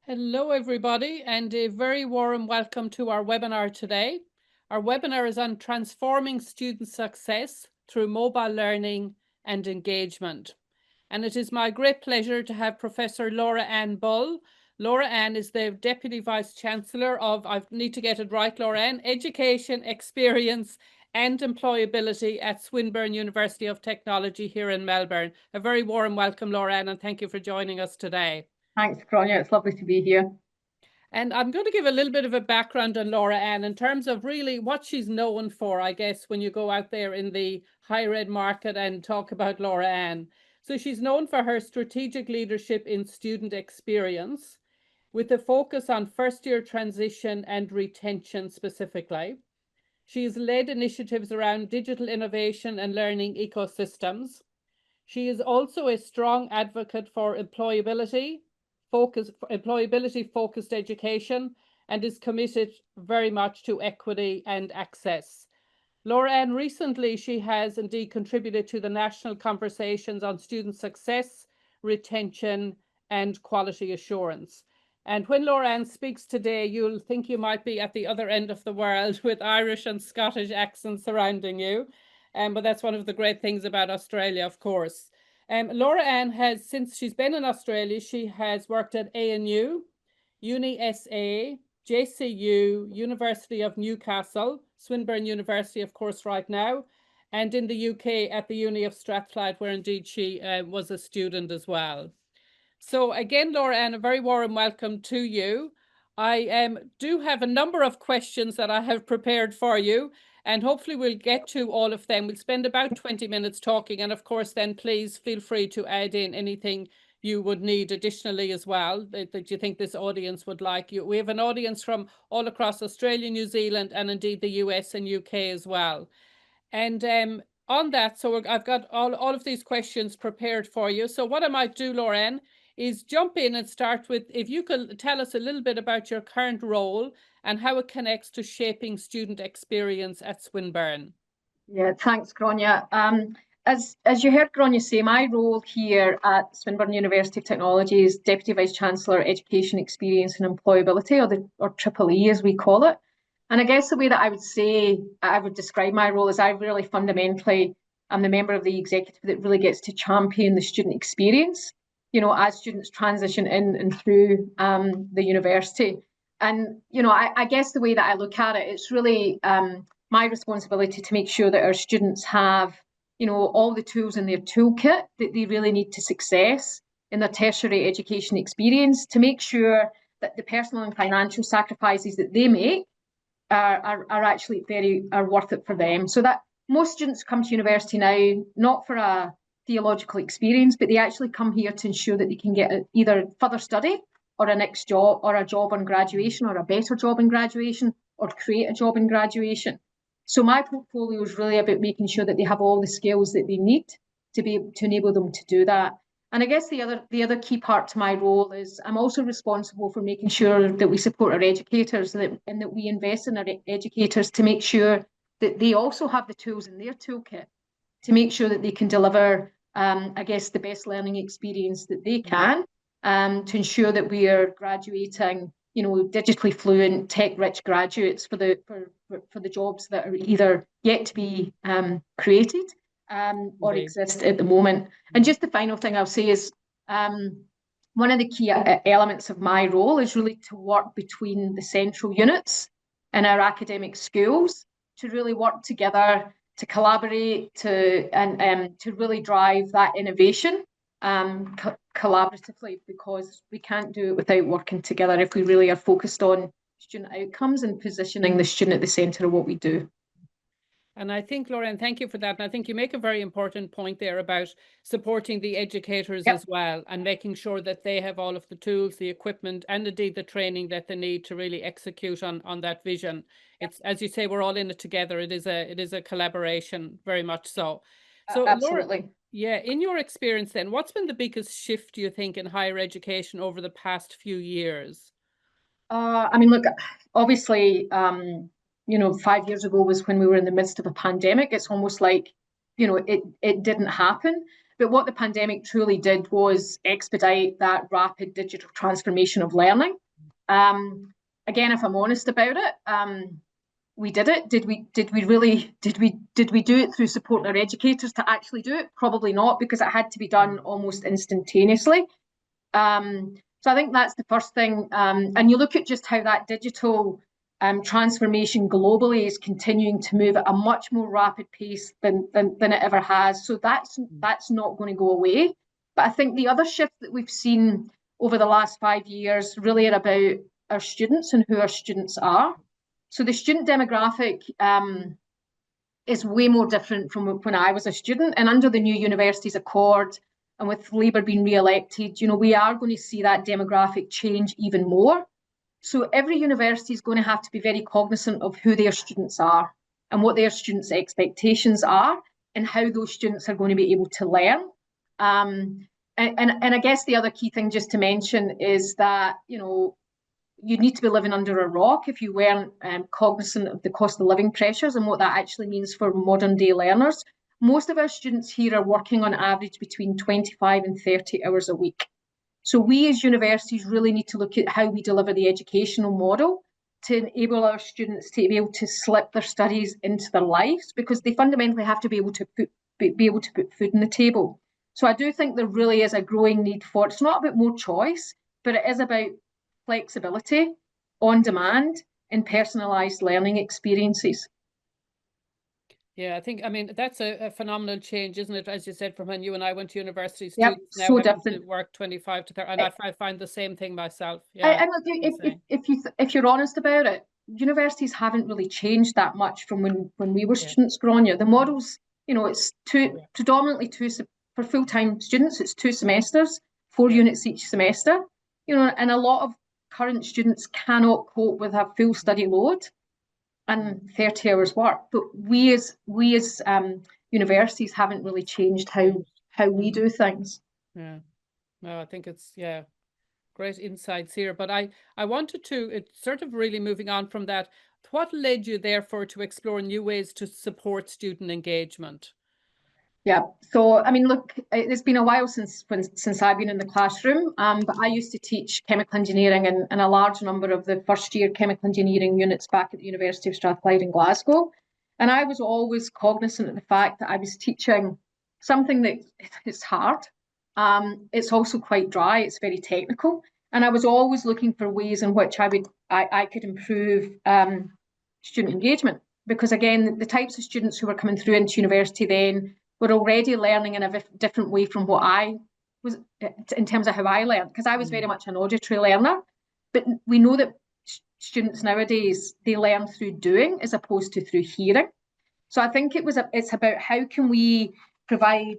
Hello, everybody, and a very warm welcome to our webinar today. Our webinar is on transforming student success through mobile learning and engagement. And it is my great pleasure to have Professor Laura Ann Bull. Laura Ann is the Deputy Vice Chancellor of, I need to get it right, Laura Ann, Education, Experience and Employability at Swinburne University of Technology here in Melbourne. A very warm welcome, Laura Ann, and thank you for joining us today. Thanks, Grania. It's lovely to be here. And I'm going to give a little bit of a background on Laura Ann in terms of really what she's known for, I guess, when you go out there in the higher ed market and talk about Laura Ann. So she's known for her strategic leadership in student experience, with a focus on first year transition and retention specifically. She has led initiatives around digital innovation and learning ecosystems. She is also a strong advocate for employability focused education, and is committed very much to equity and access. Laura Ann, recently she has indeed contributed to the national conversations on student success, retention and quality assurance. And when Laura Ann speaks today, you'll think you might be at the other end of the world with Irish and Scottish accents surrounding you. But that's one of the great things about Australia, of course. Laura Ann has, since she's been in Australia, she has worked at ANU, UniSA, JCU, University of Newcastle, Swinburne University, of course, right now, and in the UK at the Uni of Strathclyde, where indeed she was a student as well. So again, Laura Ann, a very warm welcome to you. I do have a number of questions that I have prepared for you, and hopefully we'll get to all of them. We'll spend about 20 minutes talking, and of course then please feel free to add in anything you would need additionally as well that you think this audience would like. We have an audience from all across Australia, New Zealand, and indeed the US and UK as well. And on that, so I've got all of these questions prepared for you. So what I might do, Lauren, is jump in and start with, if you could tell us a little bit about your current role and how it connects to shaping student experience at Swinburne. Yeah, thanks, Grania. As you heard Grania say, my role here at Swinburne University of Technology is Deputy Vice Chancellor, Education, Experience and Employability, or Triple E as we call it. And I guess the way that I would describe my role is I'm the member of the executive that really gets to champion the student experience, as students transition in and through the university. And, I guess the way that I look at it, it's really my responsibility to make sure that our students have, all the tools in their toolkit that they really need to success in their tertiary education experience, to make sure that the personal and financial sacrifices that they make are actually are worth it for them. So that most students come to university now not for a theological experience, but they actually come here to ensure that they can get either further study or a next job, or a job on graduation, or a better job in graduation, or create a job in graduation. So my portfolio is really about making sure that they have all the skills that they need to enable them to do that. And I guess the other key part to my role is I'm also responsible for making sure that we support our educators and that we invest in our educators to make sure that they also have the tools in their toolkit to make sure that they can deliver, I guess, the best learning experience that they can, to ensure that we are graduating, digitally fluent, tech-rich graduates for the jobs that are either yet to be created or exist at the moment. And just the final thing I'll say is, one of the key elements of my role is really to work between the central units in our academic schools to really work together, to collaborate, and to really drive that innovation collaboratively, because we can't do it without working together if we really are focused on student outcomes and positioning the student at the centre of what we do. And I think, Lauren, thank you for that. And I think you make a very important point there about supporting the educators as well, and making sure that they have all of the tools, the equipment, and indeed the training that they need to really execute on that vision. It's, as you say, we're all in it together. It is a collaboration, very much so. So absolutely. Laura, yeah, in your experience then, what's been the biggest shift, do you think, in higher education over the past few years? I mean, look, obviously, 5 years ago was when we were in the midst of a pandemic. It's almost like, it didn't happen. But what the pandemic truly did was expedite that rapid digital transformation of learning. Again, if I'm honest about it, we did it. Did we do it through supporting our educators to actually do it? Probably not, because it had to be done almost instantaneously. So I think that's the first thing. And you look at just how that digital transformation globally is continuing to move at a much more rapid pace than it ever has. So that's not going to go away. But I think the other shift that we've seen over the last 5 years really are about our students and who our students are. So the student demographic is way more different from when I was a student. And under the new Universities Accord, and with Labour being re-elected, we are going to see that demographic change even more. So every university is going to have to be very cognizant of who their students are and what their students' expectations are and how those students are going to be able to learn. And I guess the other key thing just to mention is that, you need to be living under a rock if you weren't cognizant of the cost of living pressures and what that actually means for modern day learners. Most of our students here are working on average between 25 and 30 hours a week. So we as universities really need to look at how we deliver the educational model to enable our students to be able to slip their studies into their lives, because they fundamentally have to be able to put food on the table. So I do think there really is a growing need for, it's not about more choice, but it is about flexibility, on demand, and personalised learning experiences. Yeah, I mean, that's a phenomenal change, isn't it? As you said, from when you and I went to university, Yep, students now so having different. to work 25 to 30, and I find the same thing myself. And look, if you're honest about it, universities haven't really changed that much from when we were students, Grania. The models, it's predominantly two for full-time students. It's 2 semesters, 4 units each semester. And a lot of current students cannot cope with a full study load and 30 hours work. But we as universities haven't really changed how we do things. Yeah. No, I think it's great insights here. But I wanted to, it's sort of really moving on from that. What led you therefore to explore new ways to support student engagement? Yeah, so I mean, look, it's been a while since I've been in the classroom, but I used to teach chemical engineering and a large number of the first year chemical engineering units back at the University of Strathclyde in Glasgow. And I was always cognizant of the fact that I was teaching something that is hard. It's also quite dry, it's very technical. And I was always looking for ways in which I could improve student engagement. Because again, the types of students who were coming through into university then were already learning in a different way from what I was in terms of how I learned, because I was very much an auditory learner. But we know that students nowadays, they learn through doing as opposed to through hearing. So I think it's about how can we provide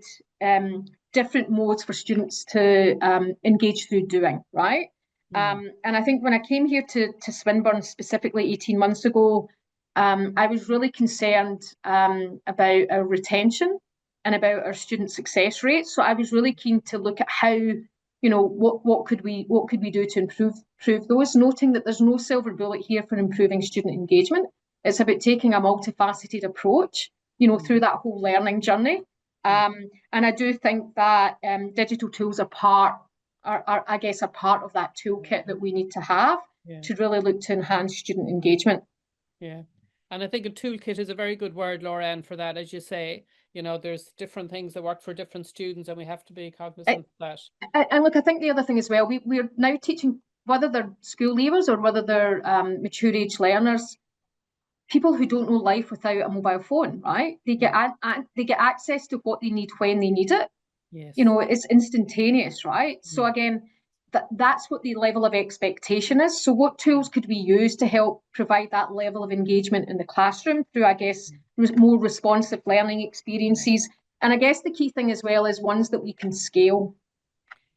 different modes for students to engage through doing, right? And I think when I came here to Swinburne specifically 18 months ago, I was really concerned about our retention and about our student success rates. So I was really keen to look at how, what could we do to improve those, noting that there's no silver bullet here for improving student engagement. It's about taking a multifaceted approach, through that whole learning journey. And I do think that digital tools are part of that toolkit that we need to have to really look to enhance student engagement. Yeah. And I think a toolkit is a very good word, Laura, for that, as you say, there's different things that work for different students, and we have to be cognizant of that. And look, I think the other thing as well, we're now teaching, whether they're school leavers or whether they're mature age learners, people who don't know life without a mobile phone, right? They get access to what they need when they need it. Yes. It's instantaneous, right? So again, that's what the level of expectation is. So what tools could we use to help provide that level of engagement in the classroom through, I guess, more responsive learning experiences? And I guess the key thing as well is ones that we can scale.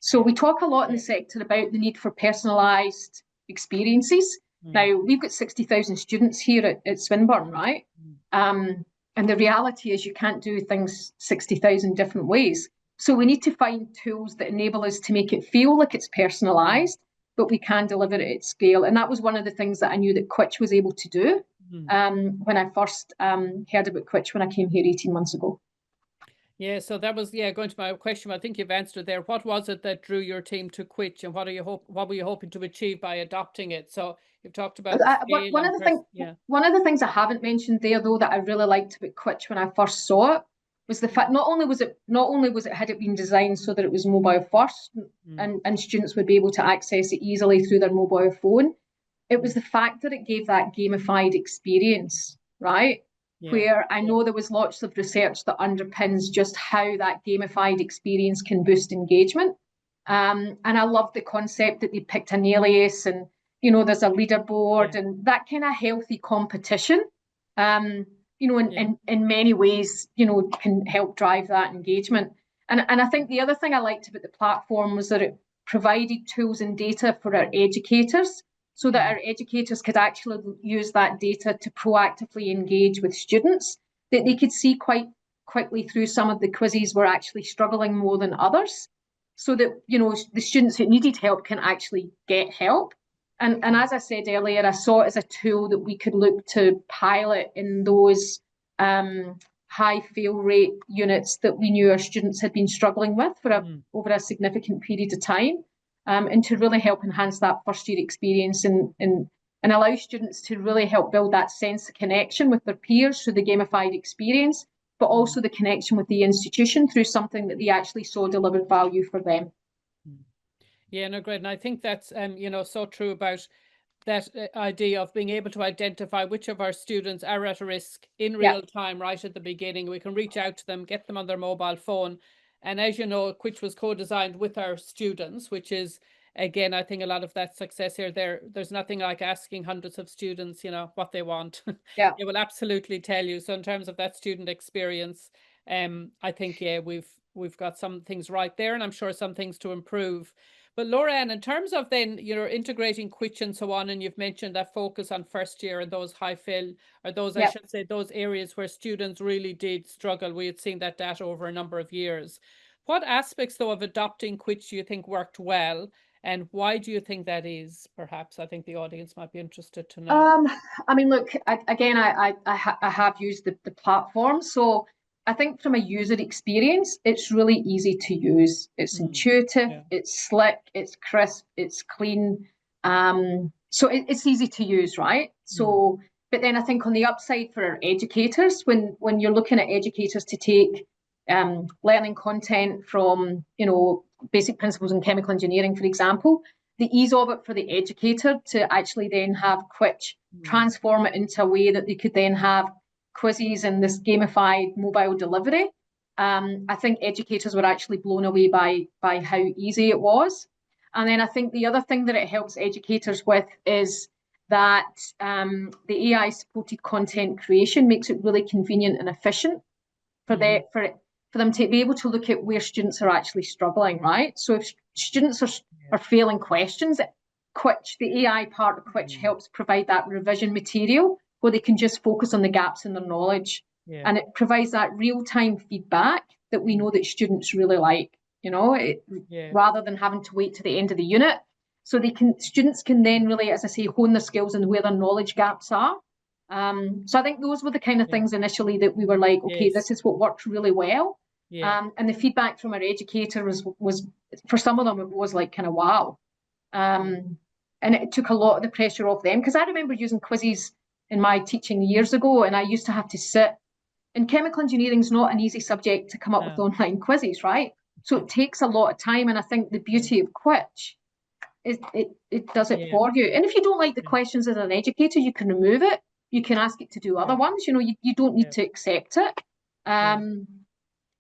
So we talk a lot in the sector about the need for personalised experiences. Now, we've got 60,000 students here at Swinburne, right? And the reality is you can't do things 60,000 different ways. So we need to find tools that enable us to make it feel like it's personalised, but we can deliver it at scale. And that was one of the things that I knew that Quitch was able to do when I first heard about Quitch when I came here 18 months ago. Yeah, so that was, yeah, going to my question. I think you've answered there. What was it that drew your team to Quitch, and what were you hoping to achieve by adopting it? So you've talked about the scale One of and the things, yeah. one of the things I haven't mentioned there, though, that I really liked about Quitch when I first saw it, was the fact not only was it had it been designed so that it was mobile first, and students would be able to access it easily through their mobile phone. It was the fact that it gave that gamified experience, right? Yeah. Where I know there was lots of research that underpins just how that gamified experience can boost engagement. And I love the concept that they picked an alias, and there's a leaderboard, Yeah. and that kind of healthy competition. Um, Yeah. in many ways, can help drive that engagement. And I think the other thing I liked about the platform was that it provided tools and data for our educators, so that our educators could actually use that data to proactively engage with students, that they could see quite quickly through some of the quizzes were actually struggling more than others, so that the students who needed help can actually get help. And as I said earlier, I saw it as a tool that we could look to pilot in those high fail rate units that we knew our students had been struggling with for over a significant period of time, and to really help enhance that first year experience, and allow students to really help build that sense of connection with their peers through the gamified experience, but also the connection with the institution through something that they actually saw delivered value for them. Yeah, no, great. And I think that's so true about that idea of being able to identify which of our students are at risk in Yeah, real time right at the beginning. We can reach out to them, get them on their mobile phone. And as you know, which was co-designed with our students, which is, again, I think a lot of that success here. There's nothing like asking hundreds of students, what they want. yeah. They will absolutely tell you. So in terms of that student experience, I think, yeah, we've got some things right there, and I'm sure some things to improve. But Laura-Ann, in terms of then, integrating Quitch and so on, and you've mentioned that focus on first year and those high fill, or those, I Yeah. should say, those areas where students really did struggle. We had seen that data over a number of years. What aspects, though, of adopting Quitch do you think worked well? And why do you think that is? Perhaps I think the audience might be interested to know. Um, I mean, look, again, I have used the platform, so I think from a user experience, it's really easy to use. It's intuitive, Yeah. it's slick, it's crisp, it's clean. So it's easy to use, right? So, but then I think on the upside for our educators, when you're looking at educators to take learning content from, basic principles in chemical engineering, for example, the ease of it for the educator to actually then have Quitch transform it into a way that they could then have quizzes and this gamified mobile delivery. I think educators were actually blown away by how easy it was. And then I think the other thing that it helps educators with is that the AI supported content creation makes it really convenient and efficient for for them to be able to look at where students are actually struggling, right? So if students are failing questions, Quitch, the AI part of Quitch helps provide that revision material where they can just focus on the gaps in their knowledge. Yeah. And it provides that real-time feedback that we know that students really like, rather than having to wait to the end of the unit. So students can then really, as I say, hone their skills and where their knowledge gaps are. So I think those were the kind of things initially that we were like, okay, this is what works really well. Yeah. And the feedback from our educator was for some of them, it was like kind of wow. And it took a lot of the pressure off them, because I remember using quizzes in my teaching years ago, and I used to have to sit. And chemical engineering is not an easy subject to come up with online quizzes, right? So it takes a lot of time, and I think the beauty of Quitch is it does it for you. And if you don't like the questions as an educator, you can remove it. You can ask it to do other ones. You don't need to accept it.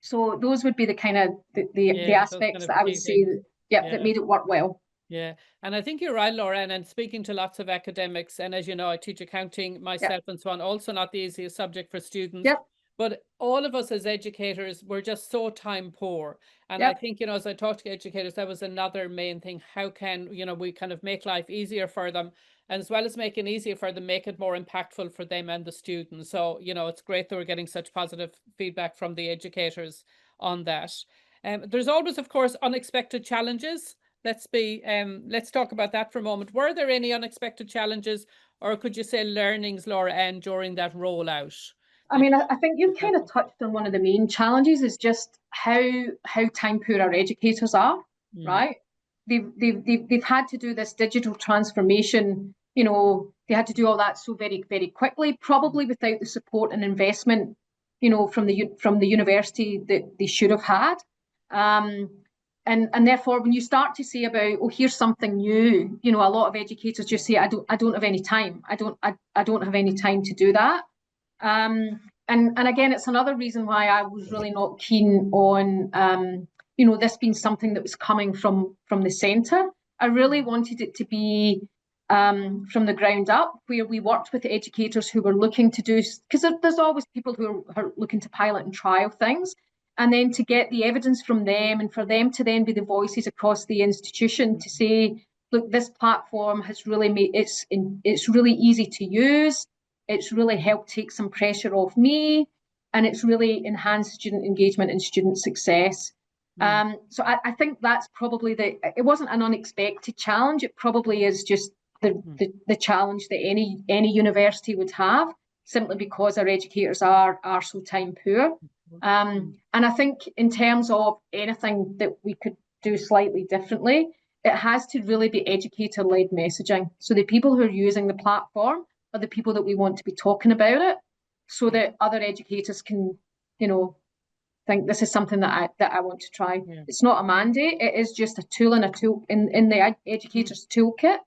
So those would be the kind of the Those kind aspects of that I would key say things. that made it work well. Yeah, and I think you're right, Laura. And speaking to lots of academics, and as you know, I teach accounting myself and so on, also not the easiest subject for students. Yep. But all of us as educators, we're just so time poor. And I think, as I talk to educators, that was another main thing. How can, we kind of make life easier for them, and as well as making it easier for them, make it more impactful for them and the students. So, it's great that we're getting such positive feedback from the educators on that. There's always, of course, unexpected challenges. Let's talk about that for a moment. Were there any unexpected challenges, or could you say learnings, Laura, and during that rollout I mean, I think you've kind of touched on one of the main challenges is just how time poor our educators are, right? They've had to do this digital transformation. They had to do all that so very, very quickly, probably without the support and investment, from the university that they should have had. And therefore, when you start to say about, oh, here's something new, a lot of educators just say, I don't have any time. I don't have any time to do that. And again, it's another reason why I was really not keen on, this being something that was coming from the centre. I really wanted it to be from the ground up, where we worked with educators who were looking to do, because there's always people who are looking to pilot and trial things, and then to get the evidence from them, and for them to then be the voices across the institution to say, look, this platform has really made it's really easy to use. It's really helped take some pressure off me, and it's really enhanced student engagement and student success. So I think that's probably it wasn't an unexpected challenge. It probably is just the challenge that any university would have, simply because our educators are so time poor. And I think in terms of anything that we could do slightly differently, it has to really be educator-led messaging. So the people who are using the platform are the people that we want to be talking about it, so that other educators can, think this is something that I want to try. Yeah. It's not a mandate. It is just a tool in the educator's toolkit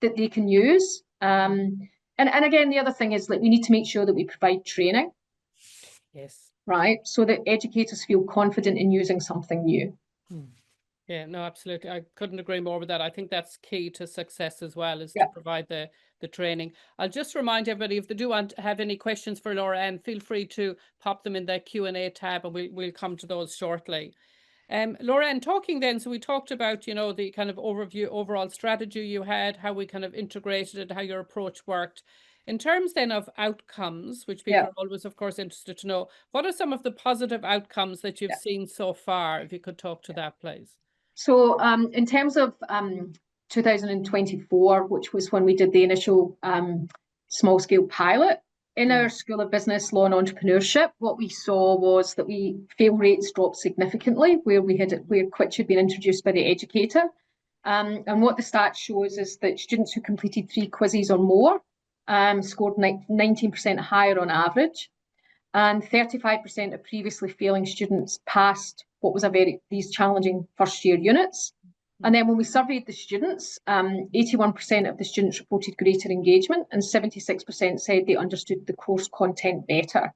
that they can use. And again, the other thing is, like, we need to make sure that we provide training. Yes. Right. So that educators feel confident in using something new. Yeah, no, absolutely. I couldn't agree more with that. I think that's key to success as well, is to provide the training. I'll just remind everybody, if they do have any questions for Laura Ann, feel free to pop them in the Q&A tab, and we'll come to those shortly. Laura Ann, talking then, so we talked about, the kind of overall strategy you had, how we kind of integrated it, how your approach worked. In terms then of outcomes, which people are always, of course, interested to know, what are some of the positive outcomes that you've seen so far? If you could talk to that, please. So in terms of 2024, which was when we did the initial small-scale pilot, in our School of Business, Law and Entrepreneurship, what we saw was that fail rates dropped significantly where Quitch had been introduced by the educator. And what the stats shows is that students who completed 3 quizzes or more scored 19% higher on average, and 35% of previously failing students passed what was these challenging first-year units. And then when we surveyed the students, 81% of the students reported greater engagement, and 76% said they understood the course content better.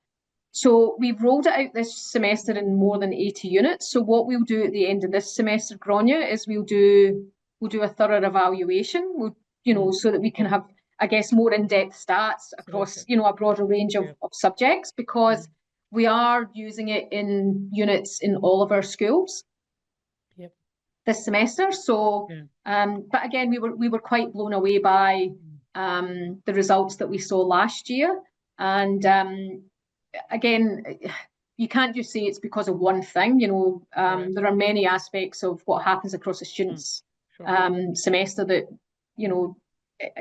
So we've rolled it out this semester in more than 80 units. So what we'll do at the end of this semester, Grania, is we'll do a thorough evaluation. So that we can have, I guess, more in-depth stats across, a broader range of subjects, because we are using it in units in all of our schools this semester. So, but again, we were quite blown away by the results that we saw last year. And again, you can't just say it's because of one thing. There are many aspects of what happens across a student's semester that,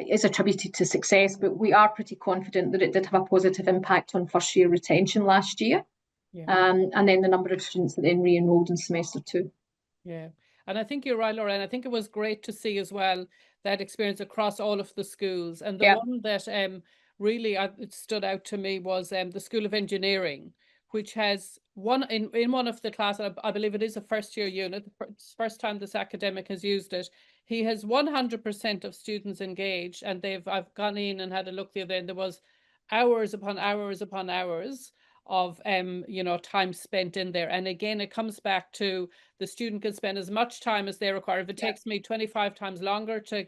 is attributed to success, but we are pretty confident that it did have a positive impact on first year retention last year. And then the number of students that then re-enrolled in semester 2. Yeah. And I think you're right, Laura, and I think it was great to see as well that experience across all of the schools. And the one that really it stood out to me was the School of Engineering, which has in one of the classes, I believe it is a first year unit, the first time this academic has used it. He has 100% of students engaged, and I've gone in and had a look the other day, and there was hours upon hours upon hours of time spent in there. And again, it comes back to the student can spend as much time as they require. If it takes me 25 times longer to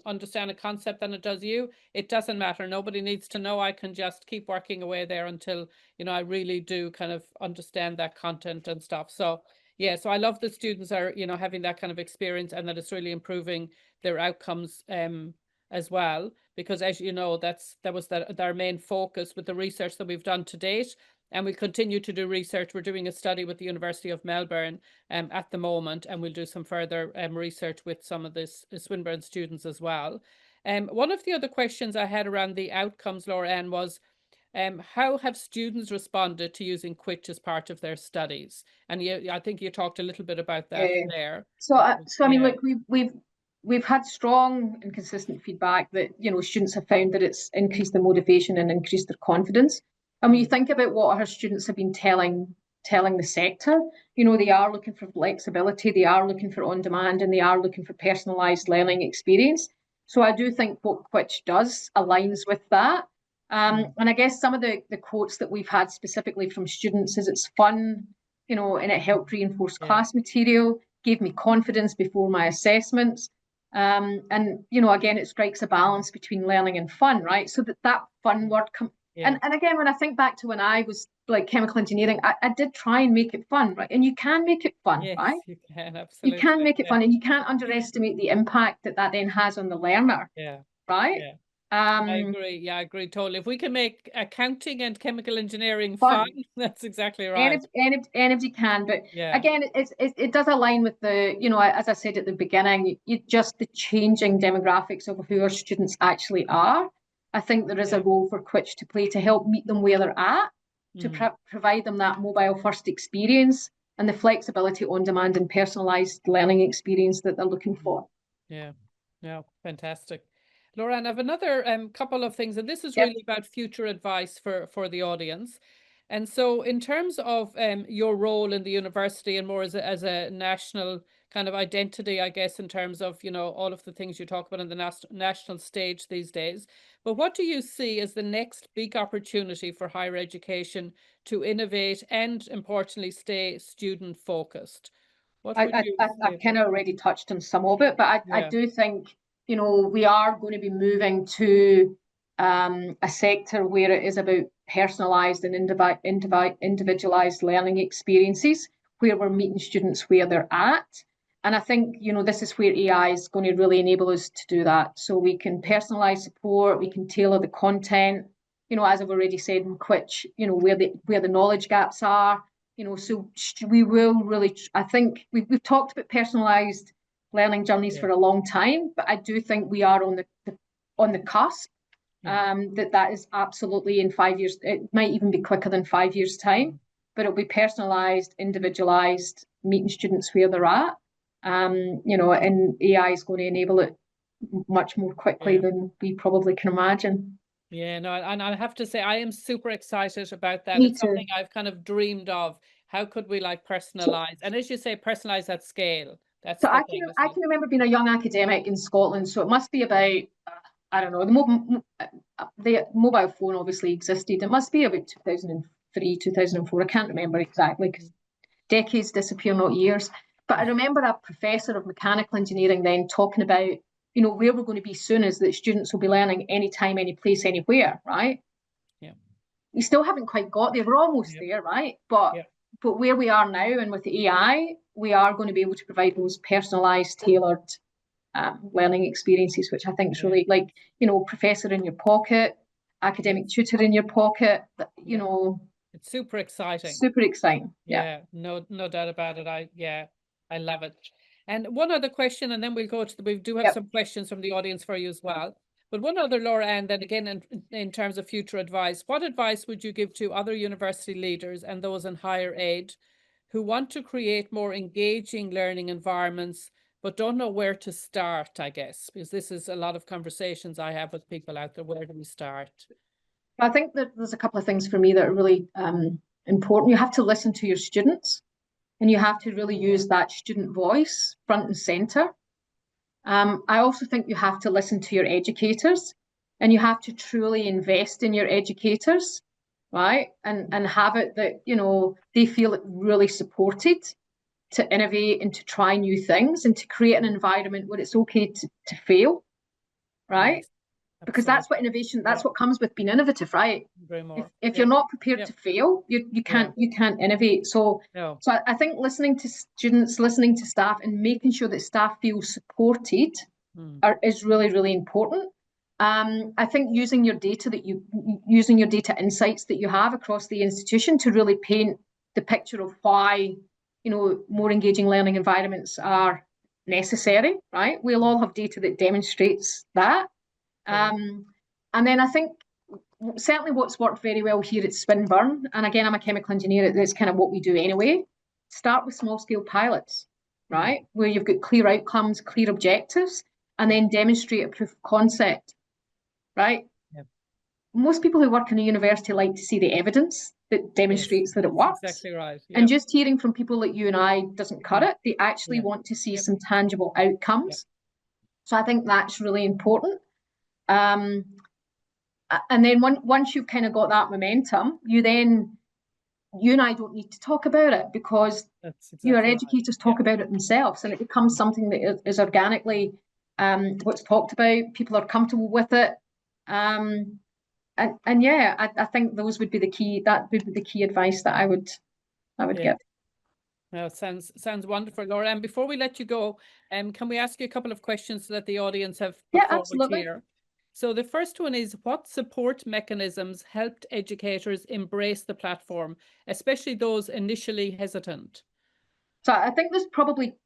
understand a concept than it does you, it doesn't matter. Nobody needs to know. I can just keep working away there until I really do kind of understand that content and stuff. So so I love that students are having that kind of experience, and that it's really improving their outcomes as well, because as you know, that was our main focus with the research that we've done to date, and we continue to do research. We're doing a study with the University of Melbourne at the moment, and we'll do some further research with some of the Swinburne students as well. One of the other questions I had around the outcomes, Laura Ann, was How have students responded to using Quitch as part of their studies? And I think you talked a little bit about that there. So I mean, look, we've had strong and consistent feedback that, you know, students have found that it's increased their motivation and increased their confidence. And when you think about what our students have been telling the sector, you know, they are looking for flexibility, they are looking for on demand, and they are looking for personalised learning experience. So I do think what Quitch does aligns with that. And I guess some of the quotes that we've had specifically from students is it's fun, you know, and it helped reinforce class material, gave me confidence before my assessments. And, you know, again, it strikes a balance between learning and fun, right? So that fun word and again, when I think back to when I was like chemical engineering, I did try and make it fun, right? And you can make it fun, right? You can, absolutely. You can make it fun, and you can't underestimate the impact that then has on the learner, right? I agree. Yeah, I agree totally. If we can make accounting and chemical engineering fun, that's exactly right. Anybody can, but again, it does align with the, you know, as I said at the beginning, just the changing demographics of who our students actually are. I think there is a role for Quitch to play to help meet them where they're at, to provide them that mobile first experience and the flexibility, on demand and personalised learning experience that they're looking for. Yeah, fantastic. Laura, I have another couple of things, and this is really about future advice for the audience. And so in terms of your role in the university and more as a national kind of identity, I guess, in terms of, you know, all of the things you talk about on the national stage these days, but what do you see as the next big opportunity for higher education to innovate and, importantly, stay student focused? What would you say? I've kind of already touched on some of it, but I do think, you know, we are going to be moving to a sector where it is about personalised and individualised learning experiences, where we're meeting students where they're at. And I think, you know, this is where AI is going to really enable us to do that. So we can personalise support, we can tailor the content, you know, as I've already said in Quitch, you know, where the knowledge gaps are. You know, so we will really, I think we've talked about personalised learning journeys for a long time, but I do think we are on the cusp. That is absolutely in 5 years. It might even be quicker than 5 years' time, but it'll be personalised, individualised, meeting students where they're at. You know, and AI is going to enable it much more quickly than we probably can imagine. Yeah, no, and I have to say, I am super excited about that. Me It's too. something I've kind of dreamed of. How could we like personalize? And as you say, personalize at scale. That's So the thing, isn't I it? can remember being a young academic in Scotland. So it must be about, I don't know, the mobile phone obviously existed. It must be about 2003, 2004. I can't remember exactly because decades disappear, not years. But I remember a professor of mechanical engineering then talking about, you know, where we're going to be soon is that students will be learning anytime, any place, anywhere, right? Yeah. We still haven't quite got there. We're almost there, right? But where we are now and with the AI, we are going to be able to provide those personalised, tailored learning experiences, which I think is really, like, you know, professor in your pocket, academic tutor in your pocket, you know. It's super exciting. Super exciting. Yeah, no doubt about it. I love it. And one other question, and then we'll go to we do have some questions from the audience for you as well. But one other, Laura, and then again, in terms of future advice, what advice would you give to other university leaders and those in higher ed who want to create more engaging learning environments, but don't know where to start, I guess, because this is a lot of conversations I have with people out there. Where do we start? I think that there's a couple of things for me that are really important. You have to listen to your students, and you have to really use that student voice front and center. I also think you have to listen to your educators, and you have to truly invest in your educators, right? And have it that, you know, they feel really supported to innovate and to try new things and to create an environment where it's okay to fail, right? Yes, because that's what innovation, that's what comes with being innovative, right? If you're not prepared to fail, you can't innovate. So I think listening to students, listening to staff, and making sure that staff feel supported is really, really important. I think using your data insights that you have across the institution to really paint the picture of why, you know, more engaging learning environments are necessary, right? We'll all have data that demonstrates that. And then I think certainly what's worked very well here at Swinburne, and again, I'm a chemical engineer, that's kind of what we do anyway. Start with small scale pilots, right? Where you've got clear outcomes, clear objectives, and then demonstrate a proof of concept, right? Yep. Most people who work in a university like to see the evidence that demonstrates that it works. Exactly right. Yep. And just hearing from people like you and I doesn't cut it. They actually want to see some tangible outcomes. So I think that's really important. And then once you've kind of got that momentum, you and I don't need to talk about it, because your educators talk about it themselves, and it becomes something that is organically what's talked about. People are comfortable with it. And yeah, I think those would be the key. That would be the key advice that I would give. Well, sounds wonderful, Laura. And before we let you go, can we ask you a couple of questions that the audience have put forward absolutely. here? So the first one is, what support mechanisms helped educators embrace the platform, especially those initially hesitant? So I think there's probably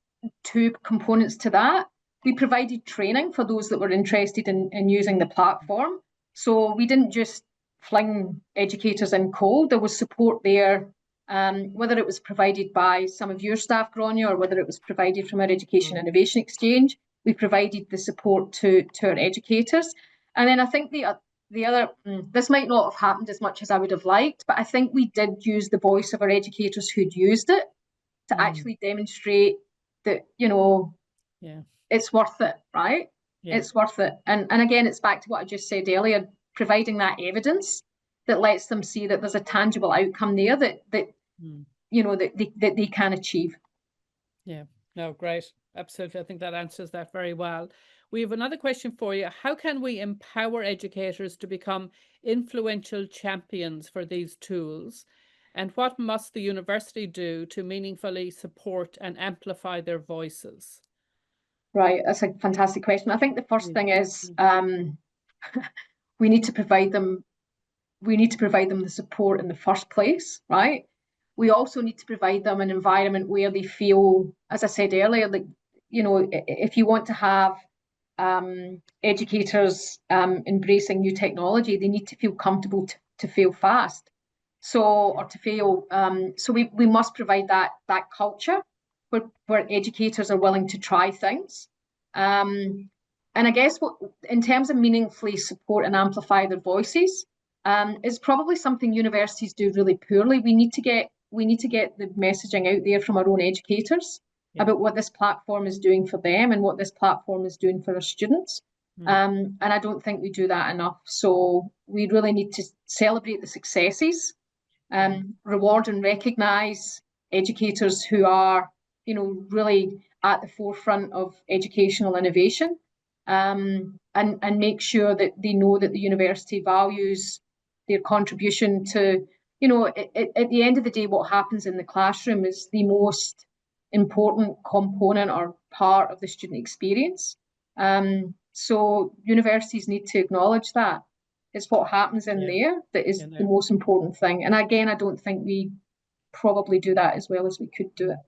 two components to that. We provided training for those that were interested in using the platform. So we didn't just fling educators in cold. There was support there, whether it was provided by some of your staff, Gráinne, or whether it was provided from our Education Innovation Exchange. We provided the support to our educators. And then I think the other, this might not have happened as much as I would have liked, but I think we did use the voice of our educators who'd used it to actually demonstrate that, it's worth it, right? It's worth it. And again, it's back to what I just said earlier, providing that evidence that lets them see that there's a tangible outcome there that they can achieve. Yeah, no, great. Absolutely. I think that answers that very well. We have another question for you. How can we empower educators to become influential champions for these tools? And what must the university do to meaningfully support and amplify their voices? Right, that's a fantastic question. I think the first thing is we need to provide them the support in the first place, right? We also need to provide them an environment where they feel, as I said earlier, like, if you want to have educators embracing new technology, they need to feel comfortable to fail fast. So we must provide that culture where educators are willing to try things. And I guess in terms of meaningfully support and amplify their voices, is probably something universities do really poorly. We need to get the messaging out there from our own educators about what this platform is doing for them and what this platform is doing for our students. And I don't think we do that enough. So we really need to celebrate the successes, reward and recognise educators who are, really at the forefront of educational innovation, and make sure that they know that the university values their contribution to, at the end of the day, what happens in the classroom is the most important component or part of the student experience. So universities need to acknowledge that. It's what happens in there that is the most important thing. And again, I don't think we probably do that as well as we could do it.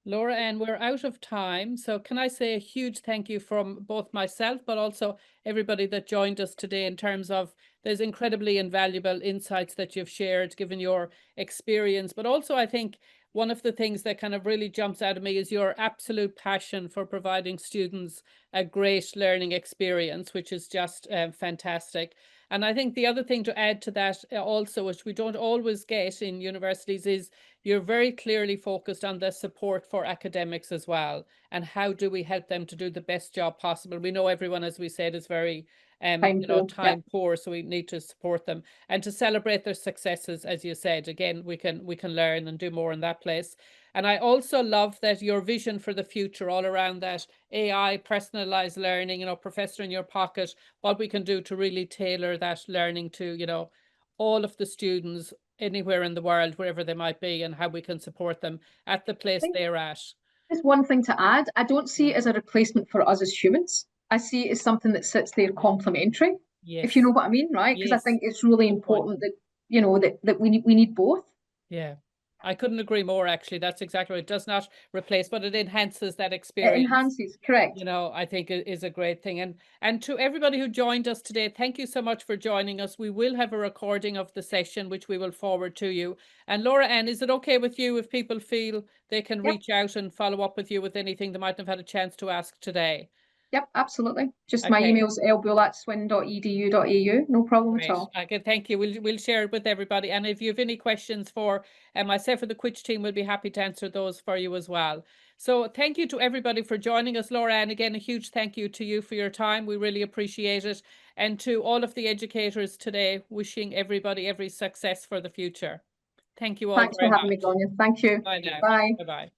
Laura, and we're out of time. So can I say a huge thank you from both myself, but also everybody that joined us today, in terms of there's incredibly invaluable insights that you've shared, given your experience. But also, I think one of the things that kind of really jumps out at me is your absolute passion for providing students a great learning experience, which is just fantastic. And I think the other thing to add to that also, which we don't always get in universities, is you're very clearly focused on the support for academics as well. And how do we help them to do the best job possible? We know everyone, as we said, is very time poor, so we need to support them and to celebrate their successes. As you said, again, we can learn and do more in that place. And I also love that your vision for the future all around that AI, personalized learning, professor in your pocket, what we can do to really tailor that learning to, all of the students anywhere in the world, wherever they might be, and how we can support them at the place they're at. Just one thing to add, I don't see it as a replacement for us as humans. I see it as something that sits there complementary, if you know what I mean, right? Because I think it's really important that, that we need both. Yeah. I couldn't agree more, actually. That's exactly right. It does not replace, but it enhances that It experience. enhances, correct. You know, I think it is a great thing. And to everybody who joined us today, thank you so much for joining us. We will have a recording of the session, which we will forward to you. And Laura Ann, is it okay with you if people feel they can Yep. reach out and follow up with you with anything they might have had a chance to ask today? Yep, absolutely. Just my Okay. email's elbull@swin.edu.au. No problem at Great. all. Okay, thank you. We'll share it with everybody. And if you have any questions for myself or the Quitch team, we'll be happy to answer those for you as well. So thank you to everybody for joining us, Laura. And again, a huge thank you to you for your time. We really appreciate it. And to all of the educators today, wishing everybody every success for the future. Thank you all Thanks very for having me, much. Grania. Thank you. Bye now. Bye. Bye-bye.